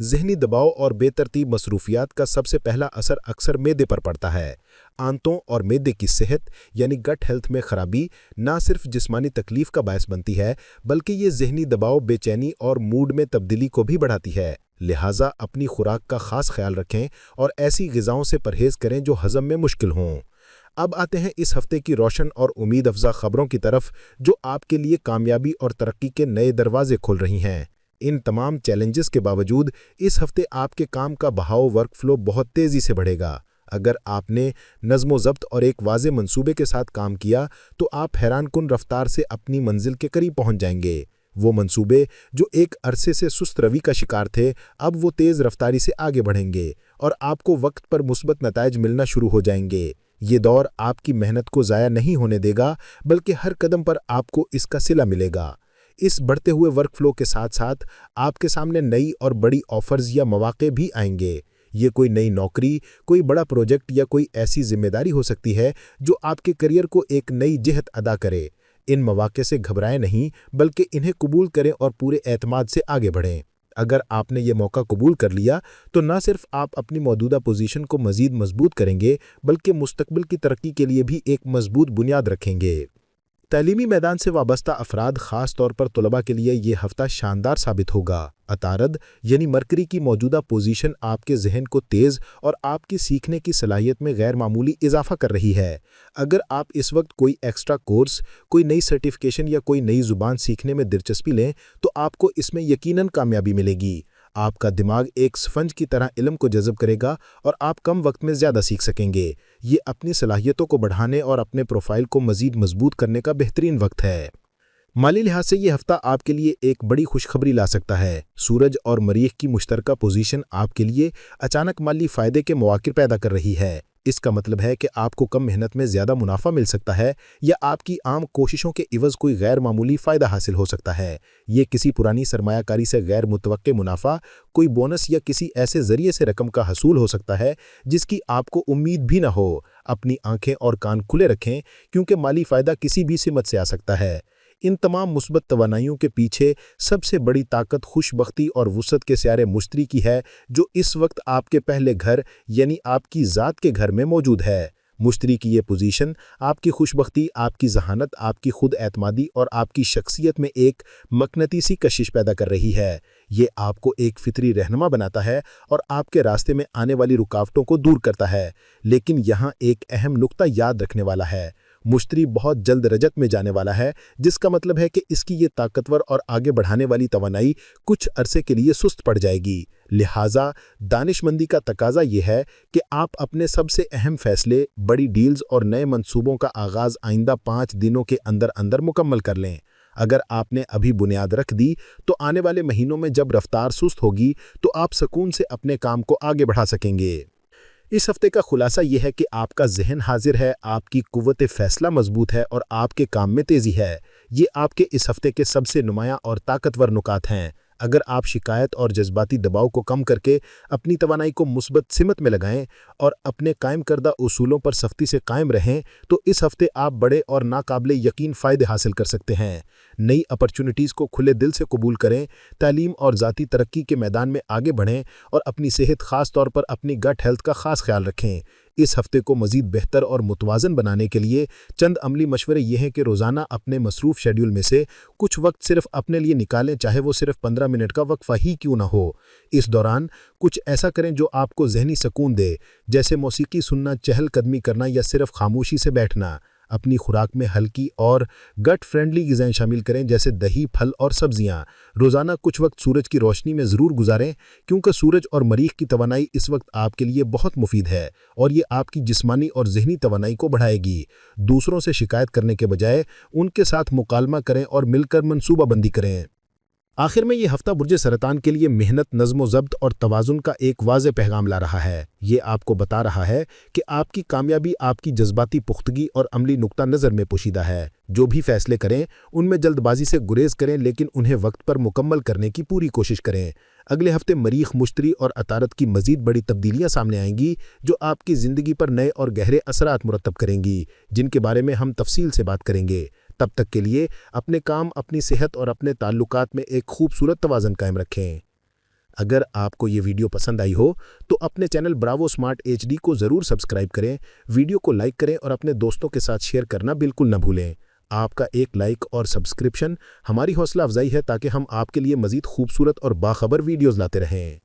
ذہنی دباؤ اور بے ترتیب مصروفیات کا سب سے پہلا اثر اکثر معدے پر پڑتا ہے۔ آنتوں اور معدے کی صحت یعنی گٹ ہیلتھ میں خرابی نہ صرف جسمانی تکلیف کا باعث بنتی ہے بلکہ یہ ذہنی دباؤ، بے چینی اور موڈ میں تبدیلی کو بھی بڑھاتی ہے۔ لہٰذا اپنی خوراک کا خاص خیال رکھیں اور ایسی غذاؤں سے پرہیز کریں جو ہضم میں مشکل ہوں۔ اب آتے ہیں اس ہفتے کی روشن اور امید افزا خبروں کی طرف جو آپ کے لیے کامیابی اور ترقی کے نئے دروازے کھول رہی ہیں۔ ان تمام چیلنجز کے باوجود اس ہفتے آپ کے کام کا بہاؤ، ورک فلو بہت تیزی سے بڑھے گا۔ اگر آپ نے نظم و ضبط اور ایک واضح منصوبے کے ساتھ کام کیا تو آپ حیران کن رفتار سے اپنی منزل کے قریب پہنچ جائیں گے۔ وہ منصوبے جو ایک عرصے سے سست روی کا شکار تھے اب وہ تیز رفتاری سے آگے بڑھیں گے اور آپ کو وقت پر مثبت نتائج ملنا شروع ہو جائیں گے۔ یہ دور آپ کی محنت کو ضائع نہیں ہونے دے گا بلکہ ہر قدم پر آپ کو اس کا صلہ ملے گا۔ اس بڑھتے ہوئے ورک فلو کے ساتھ ساتھ آپ کے سامنے نئی اور بڑی آفرز یا مواقع بھی آئیں گے۔ یہ کوئی نئی نوکری، کوئی بڑا پروجیکٹ یا کوئی ایسی ذمہ داری ہو سکتی ہے جو آپ کے کیریئر کو ایک نئی جہت عطا کرے۔ ان مواقع سے گھبرائیں نہیں بلکہ انہیں قبول کریں اور پورے اعتماد سے آگے بڑھیں۔ اگر آپ نے یہ موقع قبول کر لیا تو نہ صرف آپ اپنی موجودہ پوزیشن کو مزید مضبوط کریں گے بلکہ مستقبل کی ترقی کے لیے بھی ایک مضبوط بنیاد رکھیں گے۔ تعلیمی میدان سے وابستہ افراد، خاص طور پر طلباء کے لیے یہ ہفتہ شاندار ثابت ہوگا۔ عطارد یعنی مرکری کی موجودہ پوزیشن آپ کے ذہن کو تیز اور آپ کی سیکھنے کی صلاحیت میں غیر معمولی اضافہ کر رہی ہے۔ اگر آپ اس وقت کوئی ایکسٹرا کورس، کوئی نئی سرٹیفکیشن یا کوئی نئی زبان سیکھنے میں دلچسپی لیں تو آپ کو اس میں یقیناً کامیابی ملے گی۔ آپ کا دماغ ایک سفنج کی طرح علم کو جذب کرے گا اور آپ کم وقت میں زیادہ سیکھ سکیں گے۔ یہ اپنی صلاحیتوں کو بڑھانے اور اپنے پروفائل کو مزید مضبوط کرنے کا بہترین وقت ہے۔ مالی لحاظ سے یہ ہفتہ آپ کے لیے ایک بڑی خوشخبری لا سکتا ہے۔ سورج اور مریخ کی مشترکہ پوزیشن آپ کے لیے اچانک مالی فائدے کے مواقع پیدا کر رہی ہے۔ اس کا مطلب ہے کہ آپ کو کم محنت میں زیادہ منافع مل سکتا ہے یا آپ کی عام کوششوں کے عوض کوئی غیر معمولی فائدہ حاصل ہو سکتا ہے۔ یہ کسی پرانی سرمایہ کاری سے غیر متوقع منافع، کوئی بونس یا کسی ایسے ذریعے سے رقم کا حصول ہو سکتا ہے جس کی آپ کو امید بھی نہ ہو۔ اپنی آنکھیں اور کان کھلے رکھیں کیونکہ مالی فائدہ کسی بھی سمت سے آ سکتا ہے۔ ان تمام مثبت توانائیوں کے پیچھے سب سے بڑی طاقت خوش بختی اور وسعت کے سیارے مشتری کی ہے جو اس وقت آپ کے پہلے گھر یعنی آپ کی ذات کے گھر میں موجود ہے۔ مشتری کی یہ پوزیشن آپ کی خوش بختی، آپ کی ذہانت، آپ کی خود اعتمادی اور آپ کی شخصیت میں ایک مقناطیسی کشش پیدا کر رہی ہے۔ یہ آپ کو ایک فطری رہنما بناتا ہے اور آپ کے راستے میں آنے والی رکاوٹوں کو دور کرتا ہے۔ لیکن یہاں ایک اہم نقطہ یاد رکھنے والا ہے۔ مشتری بہت جلد رجت میں جانے والا ہے جس کا مطلب ہے کہ اس کی یہ طاقتور اور آگے بڑھانے والی توانائی کچھ عرصے کے لیے سست پڑ جائے گی۔ لہٰذا دانش مندی کا تقاضا یہ ہے کہ آپ اپنے سب سے اہم فیصلے، بڑی ڈیلز اور نئے منصوبوں کا آغاز آئندہ 5 دنوں کے اندر اندر مکمل کر لیں۔ اگر آپ نے ابھی بنیاد رکھ دی تو آنے والے مہینوں میں جب رفتار سست ہوگی تو آپ سکون سے اپنے کام کو آگے بڑھا سکیں گے۔ اس ہفتے کا خلاصہ یہ ہے کہ آپ کا ذہن حاضر ہے، آپ کی قوت فیصلہ مضبوط ہے اور آپ کے کام میں تیزی ہے۔ یہ آپ کے اس ہفتے کے سب سے نمایاں اور طاقتور نکات ہیں۔ اگر آپ شکایت اور جذباتی دباؤ کو کم کر کے اپنی توانائی کو مثبت سمت میں لگائیں اور اپنے قائم کردہ اصولوں پر سختی سے قائم رہیں تو اس ہفتے آپ بڑے اور ناقابل یقین فائدے حاصل کر سکتے ہیں۔ نئی اپرچونٹیز کو کھلے دل سے قبول کریں، تعلیم اور ذاتی ترقی کے میدان میں آگے بڑھیں اور اپنی صحت، خاص طور پر اپنی گٹ ہیلتھ کا خاص خیال رکھیں۔ اس ہفتے کو مزید بہتر اور متوازن بنانے کے لیے چند عملی مشورے یہ ہیں کہ روزانہ اپنے مصروف شیڈول میں سے کچھ وقت صرف اپنے لیے نکالیں، چاہے وہ صرف 15 منٹ کا وقفہ ہی کیوں نہ ہو۔ اس دوران کچھ ایسا کریں جو آپ کو ذہنی سکون دے، جیسے موسیقی سننا، چہل قدمی کرنا یا صرف خاموشی سے بیٹھنا۔ اپنی خوراک میں ہلکی اور گٹ فرینڈلی غذائیں شامل کریں جیسے دہی، پھل اور سبزیاں۔ روزانہ کچھ وقت سورج کی روشنی میں ضرور گزاریں کیونکہ سورج اور مریخ کی توانائی اس وقت آپ کے لیے بہت مفید ہے اور یہ آپ کی جسمانی اور ذہنی توانائی کو بڑھائے گی۔ دوسروں سے شکایت کرنے کے بجائے ان کے ساتھ مکالمہ کریں اور مل کر منصوبہ بندی کریں۔ آخر میں یہ ہفتہ برج سرطان کے لیے محنت، نظم و ضبط اور توازن کا ایک واضح پیغام لا رہا ہے۔ یہ آپ کو بتا رہا ہے کہ آپ کی کامیابی آپ کی جذباتی پختگی اور عملی نقطہ نظر میں پوشیدہ ہے۔ جو بھی فیصلے کریں ان میں جلد بازی سے گریز کریں لیکن انہیں وقت پر مکمل کرنے کی پوری کوشش کریں۔ اگلے ہفتے مریخ، مشتری اور عطارد کی مزید بڑی تبدیلیاں سامنے آئیں گی جو آپ کی زندگی پر نئے اور گہرے اثرات مرتب کریں گی، جن کے بارے میں ہم تفصیل سے بات کریں گے۔ تب تک کے لیے اپنے کام، اپنی صحت اور اپنے تعلقات میں ایک خوبصورت توازن قائم رکھیں۔ اگر آپ کو یہ ویڈیو پسند آئی ہو تو اپنے چینل براوو اسمارٹ HD کو ضرور سبسکرائب کریں، ویڈیو کو لائک کریں اور اپنے دوستوں کے ساتھ شیئر کرنا بالکل نہ بھولیں۔ آپ کا ایک لائک اور سبسکرپشن ہماری حوصلہ افزائی ہے تاکہ ہم آپ کے لیے مزید خوبصورت اور باخبر ویڈیوز لاتے رہیں۔